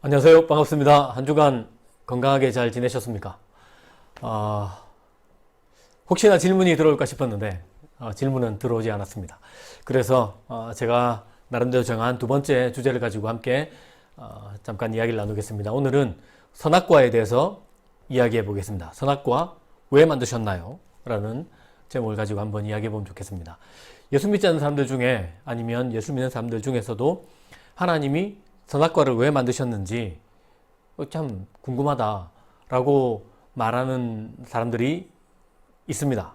안녕하세요. 반갑습니다. 한 주간 건강하게 잘 지내셨습니까? 혹시나 질문이 들어올까 싶었는데 질문은 들어오지 않았습니다. 그래서 제가 나름대로 정한 두 번째 주제를 가지고 함께 잠깐 이야기를 나누겠습니다. 오늘은 선악과에 대해서 이야기해 보겠습니다. 선악과 왜 만드셨나요? 라는 제목을 가지고 한번 이야기해 보면 좋겠습니다. 예수 믿지 않는 사람들 중에 아니면 예수 믿는 사람들 중에서도 하나님이 선악과를 왜 만드셨는지 참 궁금하다라고 말하는 사람들이 있습니다.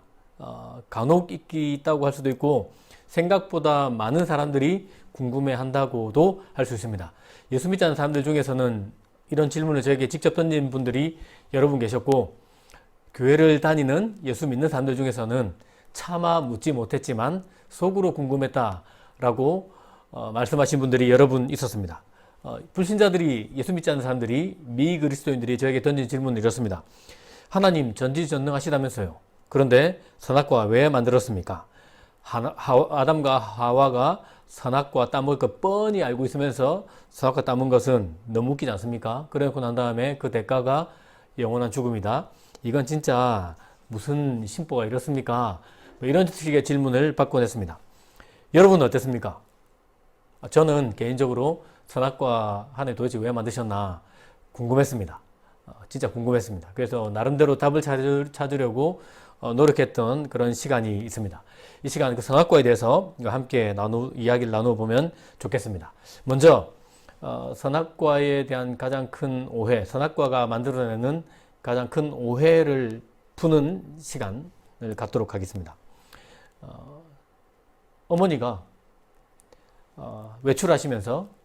간혹 있다고 할 수도 있고 생각보다 많은 사람들이 궁금해한다고도 할 수 있습니다. 예수 믿지 않는 사람들 중에서는 이런 질문을 저에게 직접 던진 분들이 여러 분 계셨고, 교회를 다니는 예수 믿는 사람들 중에서는 차마 묻지 못했지만 속으로 궁금했다라고 말씀하신 분들이 여러 분 있었습니다. 불신자들이, 예수 믿지 않는 사람들이, 미그리스도인들이 저에게 던진 질문은 이렇습니다. 하나님 전지전능하시다면서요. 그런데 선악과 왜 만들었습니까? 아담과 하와가 선악과 따먹을 것 뻔히 알고 있으면서 선악과 따먹은 것은 너무 웃기지 않습니까? 그래놓고 난 다음에 그 대가가 영원한 죽음이다. 이건 진짜 무슨 심보가 이렇습니까? 이런 식의 질문을 받곤 했습니다. 여러분은 어땠습니까? 저는 개인적으로 선악과 하나님 도대체 왜 만드셨나 궁금했습니다. 진짜 궁금했습니다. 그래서 나름대로 답을 찾으려고 노력했던 그런 시간이 있습니다. 이 시간 그 선악과에 대해서 함께 이야기를 나눠보면 좋겠습니다. 먼저 선악과에 대한 가장 큰 오해, 선악과가 만들어내는 가장 큰 오해를 푸는 시간을 갖도록 하겠습니다. 어머니가 외출하시면서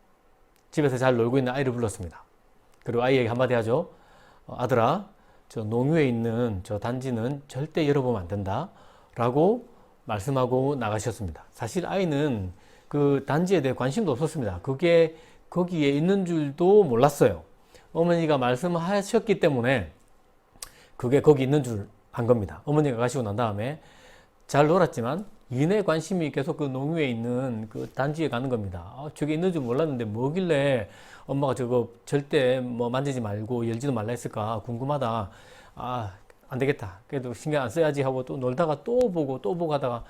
집에서 잘 놀고 있는 아이를 불렀습니다. 그리고 아이에게 한마디 하죠. 아들아, 저 농유에 있는 저 단지는 절대 열어보면 안 된다 라고 말씀하고 나가셨습니다. 사실 아이는 그 단지에 대해 관심도 없었습니다. 그게 거기에 있는 줄도 몰랐어요. 어머니가 말씀하셨기 때문에 그게 거기 있는 줄 안 겁니다. 어머니가 가시고 난 다음에 잘 놀았지만 이내 관심이 계속 그 농유에 있는 그 단지에 가는 겁니다. 저게 있는 줄 몰랐는데 뭐길래 엄마가 저거 절대 뭐 만지지 말고 열지도 말라 했을까 궁금하다. 안 되겠다. 그래도 신경 안 써야지 하고 또 놀다가 또 보고 하다가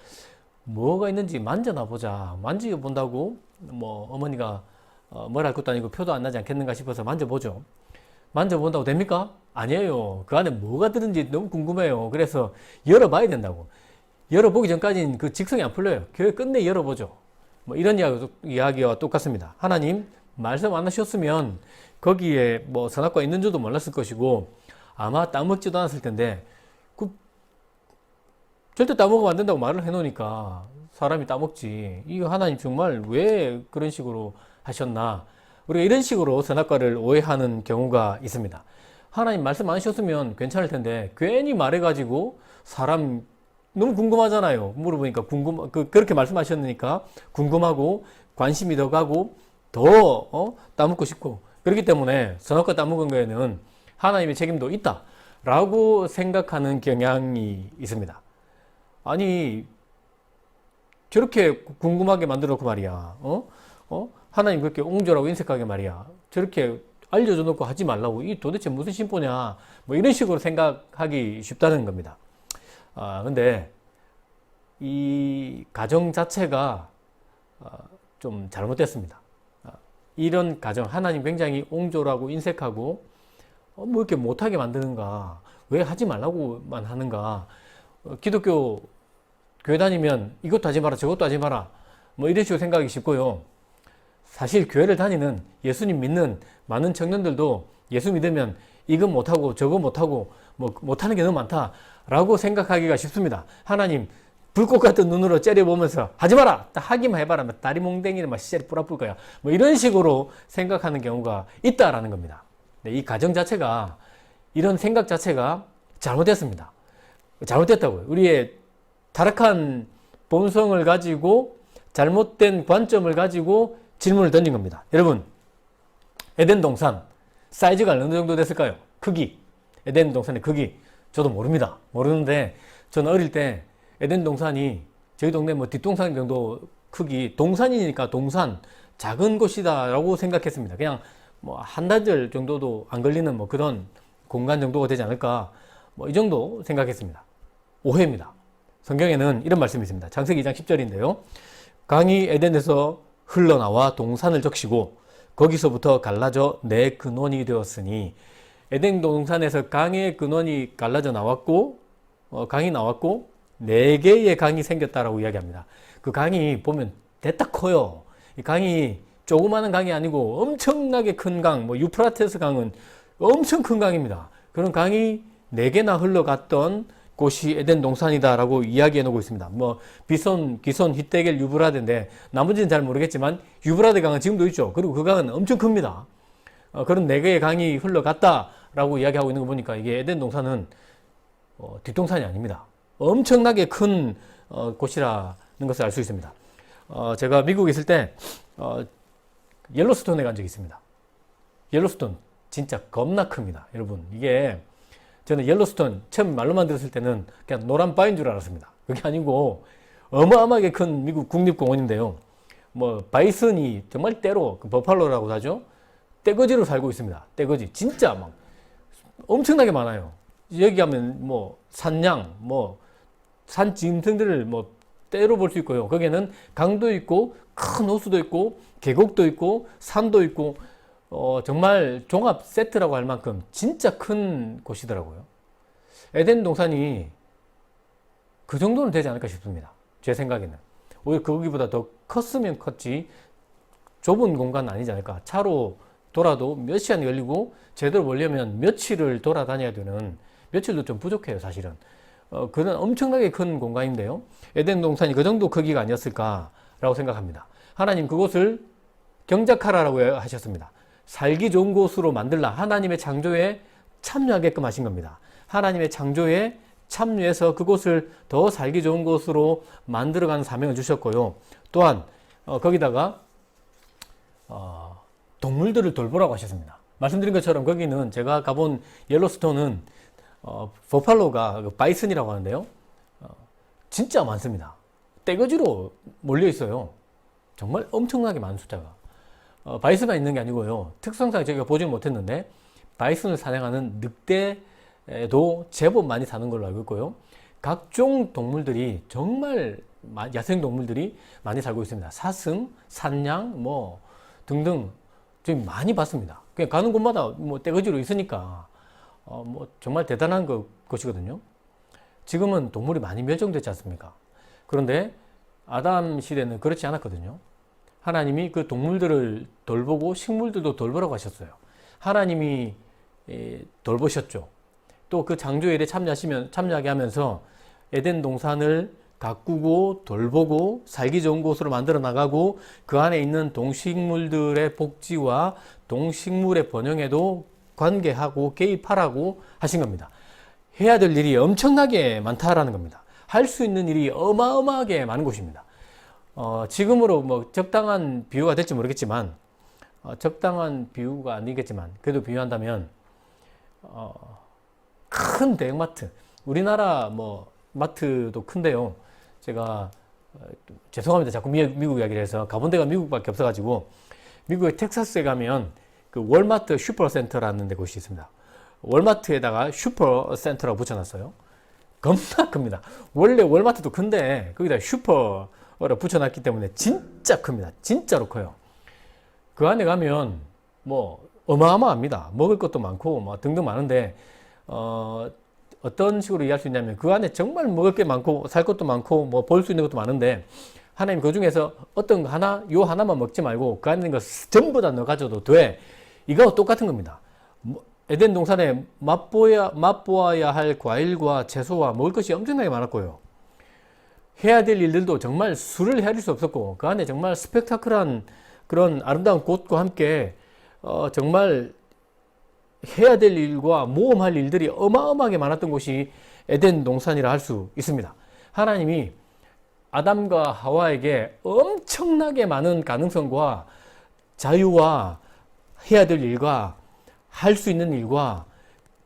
뭐가 있는지 만져나 보자. 만지게 본다고 뭐 어머니가 뭘 할 것도 아니고 표도 안 나지 않겠는가 싶어서 만져보죠. 만져본다고 됩니까? 아니에요. 그 안에 뭐가 들은지 너무 궁금해요. 그래서 열어봐야 된다고. 열어보기 전까지는 그 직성이 안 풀려요. 교회 끝내 열어보죠. 뭐 이런 이야기와 똑같습니다. 하나님 말씀 안 하셨으면 거기에 뭐 선악과 있는 줄도 몰랐을 것이고 아마 따먹지도 않았을 텐데 절대 따먹으면 안 된다고 말을 해놓으니까 사람이 따먹지. 이거 하나님 정말 왜 그런 식으로 하셨나. 우리가 이런 식으로 선악과를 오해하는 경우가 있습니다. 하나님 말씀 안 하셨으면 괜찮을 텐데 괜히 말해가지고 사람 너무 궁금하잖아요. 물어보니까 그렇게 말씀하셨으니까 궁금하고 관심이 더 가고 더 따먹고 싶고, 그렇기 때문에 선악과 따먹은 거에는 하나님의 책임도 있다라고 생각하는 경향이 있습니다. 아니 저렇게 궁금하게 만들어 놓고 말이야. 하나님 그렇게 옹졸하고 인색하게 말이야. 저렇게 알려줘 놓고 하지 말라고. 이 도대체 무슨 심보냐. 뭐 이런 식으로 생각하기 쉽다는 겁니다. 근데 이 가정 자체가 좀 잘못됐습니다. 이런 가정, 하나님 굉장히 옹졸하고 인색하고 뭐 이렇게 못하게 만드는가, 왜 하지 말라고만 하는가. 기독교 교회 다니면 이것도 하지 마라 저것도 하지 마라 뭐 이런 식으로 생각하기 쉽고요. 사실 교회를 다니는 예수님 믿는 많은 청년들도 예수 믿으면 이건 못하고 저거 못하고 뭐 못하는 게 너무 많다 라고 생각하기가 쉽습니다. 하나님 불꽃 같은 눈으로 째려보면서 하지 마라! 하기만 해봐라. 다리 몽댕이를 막 시절이 뿌라뿔 거야. 뭐 이런 식으로 생각하는 경우가 있다라는 겁니다. 이 가정 자체가, 이런 생각 자체가 잘못됐습니다. 잘못됐다고요. 우리의 타락한 본성을 가지고 잘못된 관점을 가지고 질문을 던진 겁니다. 여러분, 에덴 동산 사이즈가 어느 정도 됐을까요? 크기, 에덴 동산의 크기 저도 모릅니다. 모르는데 저는 어릴 때 에덴 동산이 저희 동네 뭐 뒷동산 정도 크기, 동산이니까 동산 작은 곳이다 라고 생각했습니다. 그냥 뭐 한 달 정도도 안 걸리는 뭐 그런 공간 정도가 되지 않을까, 뭐 이 정도 생각했습니다. 오해입니다. 성경에는 이런 말씀이 있습니다. 창세기 2장 10절인데요. 강이 에덴에서 흘러나와 동산을 적시고 거기서부터 갈라져 네 근원이 되었으니, 에덴 동산에서 강의 근원이 갈라져 나왔고, 강이 나왔고 네 개의 강이 생겼다라고 이야기합니다. 그 강이 보면 대딱 커요. 이 강이 조그마한 강이 아니고 엄청나게 큰 강, 뭐 유프라테스 강은 엄청 큰 강입니다. 그런 강이 네 개나 흘러갔던 곳이 에덴 동산이다라고 이야기해 놓고 있습니다. 뭐 비손, 기손, 히데겔, 유브라데인데 나머지는 잘 모르겠지만 유브라데 강은 지금도 있죠. 그리고 그 강은 엄청 큽니다. 그런 네 개의 강이 흘러갔다라고 이야기하고 있는 거 보니까 이게 에덴 동산은 뒷동산이 아닙니다. 엄청나게 큰 곳이라는 것을 알 수 있습니다. 제가 미국에 있을 때 옐로스톤에 간 적이 있습니다. 옐로스톤 진짜 겁나 큽니다. 여러분, 이게 저는 옐로스톤 처음 말로만 들었을 때는 그냥 노란 바위인 줄 알았습니다. 그게 아니고 어마어마하게 큰 미국 국립공원인데요. 뭐 바이슨이 정말 때로 그 버팔로라고 하죠. 떼거지로 살고 있습니다. 떼거지 진짜 막 엄청나게 많아요. 여기 가면 뭐 산양, 뭐 산짐승들을 뭐 때로 볼 수 있고요. 거기에는 강도 있고 큰 호수도 있고 계곡도 있고 산도 있고 정말 종합 세트라고 할 만큼 진짜 큰 곳이더라고요. 에덴 동산이 그 정도는 되지 않을까 싶습니다. 제 생각에는. 오히려 거기보다 더 컸으면 컸지 좁은 공간은 아니지 않을까. 차로 돌아도 몇 시간이 걸리고 제대로 보려면 며칠을 돌아다녀야 되는, 며칠도 좀 부족해요, 사실은. 그런 엄청나게 큰 공간인데요. 에덴 동산이 그 정도 크기가 아니었을까라고 생각합니다. 하나님 그곳을 경작하라라고 하셨습니다. 살기 좋은 곳으로 만들라. 하나님의 창조에 참여하게끔 하신 겁니다. 하나님의 창조에 참여해서 그곳을 더 살기 좋은 곳으로 만들어가는 사명을 주셨고요. 또한 거기다가 동물들을 돌보라고 하셨습니다. 말씀드린 것처럼 거기는 제가 가본 옐로스톤은 버팔로가 바이슨이라고 하는데요. 진짜 많습니다. 떼거지로 몰려 있어요. 정말 엄청나게 많은 숫자가. 바이슨만 있는 게 아니고요. 특성상 저희가 보지 못했는데 바이슨을 사냥하는 늑대도 제법 많이 사는 걸로 알고 있고요. 각종 동물들이 정말 야생 동물들이 많이 살고 있습니다. 사슴, 산양, 뭐 등등 좀 많이 봤습니다. 그냥 가는 곳마다 뭐 떼거지로 있으니까 뭐 정말 대단한 것이거든요. 지금은 동물이 많이 멸종됐지 않습니까? 그런데 아담 시대는 그렇지 않았거든요. 하나님이 그 동물들을 돌보고 식물들도 돌보라고 하셨어요. 하나님이 돌보셨죠. 또 그 창조일에 참여하게 하면서 에덴 동산을 가꾸고 돌보고 살기 좋은 곳으로 만들어 나가고 그 안에 있는 동식물들의 복지와 동식물의 번영에도 관계하고 개입하라고 하신 겁니다. 해야 될 일이 엄청나게 많다라는 겁니다. 할 수 있는 일이 어마어마하게 많은 곳입니다. 지금으로 뭐 적당한 비유가 될지 모르겠지만, 적당한 비유가 아니겠지만, 그래도 비유한다면, 큰 대형마트, 우리나라 뭐 마트도 큰데요. 제가 죄송합니다. 자꾸 미국 이야기를 해서 가본 데가 미국밖에 없어가지고, 미국의 텍사스에 가면 그 월마트 슈퍼센터라는 데 곳이 있습니다. 월마트에다가 슈퍼센터라고 붙여놨어요. 겁나 큽니다. 원래 월마트도 큰데 거기다 슈퍼를 붙여놨기 때문에 진짜 큽니다. 진짜로 커요. 그 안에 가면 뭐 어마어마합니다. 먹을 것도 많고 뭐 등등 많은데 어떤 식으로 이해할 수 있냐면 그 안에 정말 먹을 게 많고 살 것도 많고 뭐 볼 수 있는 것도 많은데 하나님 그 중에서 어떤 거 하나, 요 하나만 먹지 말고 그 안에 있는 거 전부 다 넣어 가져도 돼. 이거 똑같은 겁니다. 에덴 동산에 맛보아야 할 과일과 채소와 먹을 것이 엄청나게 많았고요. 해야 될 일들도 정말 수를 헤아릴 수 없었고 그 안에 정말 스펙타클한 그런 아름다운 꽃과 함께 정말 해야 될 일과 모험할 일들이 어마어마하게 많았던 곳이 에덴 동산이라 할 수 있습니다. 하나님이 아담과 하와에게 엄청나게 많은 가능성과 자유와 해야 될 일과 할 수 있는 일과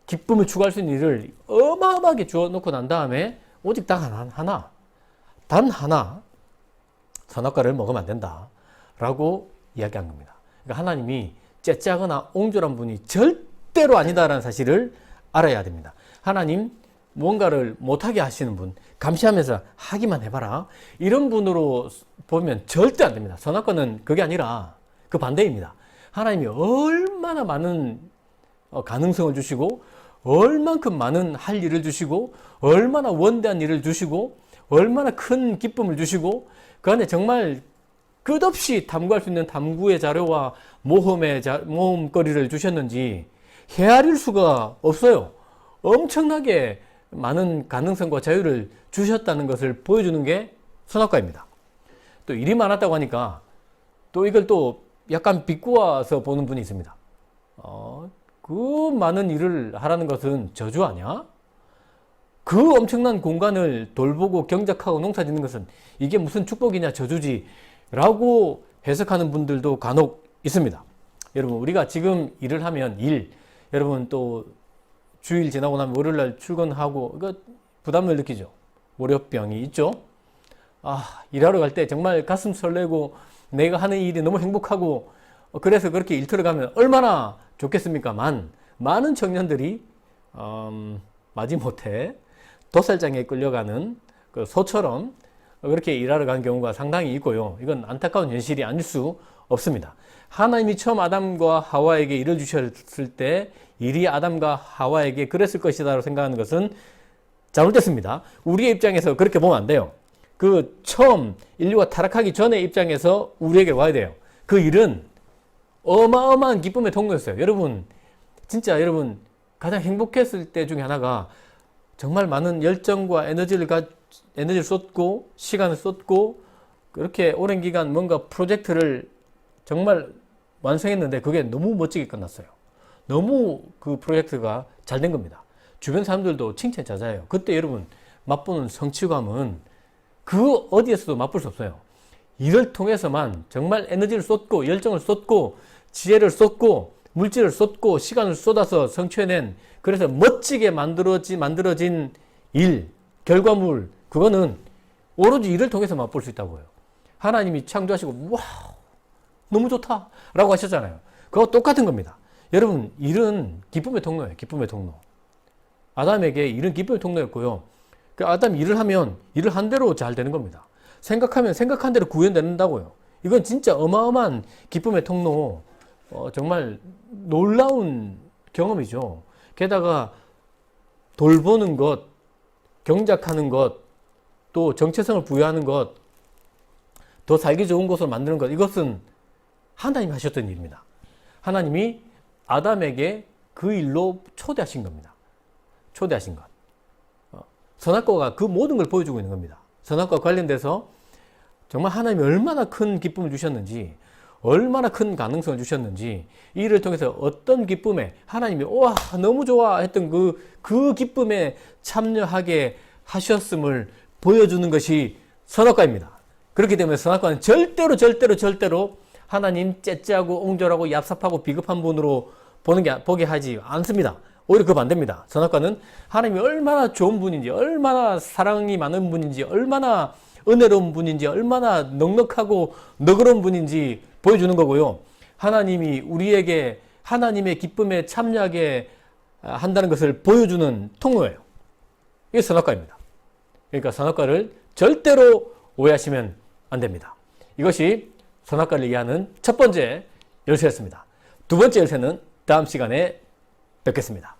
기쁨을 추구할 수 있는 일을 어마어마하게 주어 놓고 난 다음에 오직 단 하나 선악과를 먹으면 안 된다 라고 이야기한 겁니다. 그러니까 하나님이 째짜거나 옹졸한 분이 절대로 아니다라는 사실을 알아야 됩니다. 하나님 뭔가를 못하게 하시는 분, 감시하면서 하기만 해봐라, 이런 분으로 보면 절대 안 됩니다. 선악과는 그게 아니라 그 반대입니다. 하나님이 얼마나 많은 가능성을 주시고, 얼만큼 많은 할 일을 주시고, 얼마나 원대한 일을 주시고, 얼마나 큰 기쁨을 주시고, 그 안에 정말 끝없이 탐구할 수 있는 탐구의 자료와 모험거리를 주셨는지 헤아릴 수가 없어요. 엄청나게 많은 가능성과 자유를 주셨다는 것을 보여주는 게 선악과입니다. 또 일이 많았다고 하니까 또 이걸 또 약간 비꼬아서 보는 분이 있습니다. 그 많은 일을 하라는 것은 저주 아니야? 그 엄청난 공간을 돌보고 경작하고 농사 짓는 것은 이게 무슨 축복이냐 저주지 라고 해석하는 분들도 간혹 있습니다. 여러분, 우리가 지금 일을 하면 여러분 또 주일 지나고 나면 월요일날 출근하고 이거 부담을 느끼죠. 월요병이 있죠. 일하러 갈 때 정말 가슴 설레고 내가 하는 일이 너무 행복하고 그래서 그렇게 일터를 가면 얼마나 좋겠습니까? 많은 청년들이 마지못해 도살장에 끌려가는 그 소처럼 그렇게 일하러 간 경우가 상당히 있고요. 이건 안타까운 현실이 아닐 수 없습니다. 하나님이 처음 아담과 하와에게 일을 주셨을 때 일이 아담과 하와에게 그랬을 것이다 라고 생각하는 것은 잘못됐습니다. 우리의 입장에서 그렇게 보면 안 돼요. 그 처음 인류가 타락하기 전의 입장에서 우리에게 와야 돼요. 그 일은 어마어마한 기쁨의 통로였어요. 여러분, 진짜 여러분 가장 행복했을 때 중에 하나가 정말 많은 열정과 에너지를 쏟고 시간을 쏟고 그렇게 오랜 기간 뭔가 프로젝트를 정말 완성했는데 그게 너무 멋지게 끝났어요. 너무 그 프로젝트가 잘 된 겁니다. 주변 사람들도 칭찬자자해요. 그때 여러분 맛보는 성취감은 그 어디에서도 맛볼 수 없어요. 일을 통해서만 정말 에너지를 쏟고 열정을 쏟고 지혜를 쏟고 물질을 쏟고 시간을 쏟아서 성취해낸, 그래서 멋지게 만들어진 일, 결과물, 그거는 오로지 일을 통해서 맛볼 수 있다고요. 하나님이 창조하시고 와 너무 좋다 라고 하셨잖아요. 그거 똑같은 겁니다. 여러분, 일은 기쁨의 통로예요. 기쁨의 통로. 아담에게 일은 기쁨의 통로였고요. 그 아담이 일을 하면 일을 한 대로 잘 되는 겁니다. 생각하면 생각한 대로 구현된다고요. 이건 진짜 어마어마한 기쁨의 통로, 정말 놀라운 경험이죠. 게다가 돌보는 것, 경작하는 것, 또 정체성을 부여하는 것, 더 살기 좋은 곳으로 만드는 것, 이것은 하나님이 하셨던 일입니다. 하나님이 아담에게 그 일로 초대하신 겁니다. 초대하신 것. 선악과가 그 모든 걸 보여주고 있는 겁니다. 선악과 관련돼서 정말 하나님이 얼마나 큰 기쁨을 주셨는지, 얼마나 큰 가능성을 주셨는지, 이 일을 통해서 어떤 기쁨에 하나님이 와 너무 좋아 했던 그 기쁨에 참여하게 하셨음을 보여주는 것이 선악과입니다. 그렇기 때문에 선악과는 절대로 하나님 째째하고 옹졸하고 얍삽하고 비겁한 분으로 보게 하지 않습니다. 오히려 그 반대입니다. 선악과는 하나님이 얼마나 좋은 분인지, 얼마나 사랑이 많은 분인지, 얼마나 은혜로운 분인지, 얼마나 넉넉하고 너그러운 분인지 보여주는 거고요. 하나님이 우리에게 하나님의 기쁨에 참여하게 한다는 것을 보여주는 통로예요. 이게 선악과입니다. 그러니까 선악과를 절대로 오해하시면 안 됩니다. 이것이 선악과를 이해하는 첫 번째 열쇠였습니다. 두 번째 열쇠는 다음 시간에 뵙겠습니다.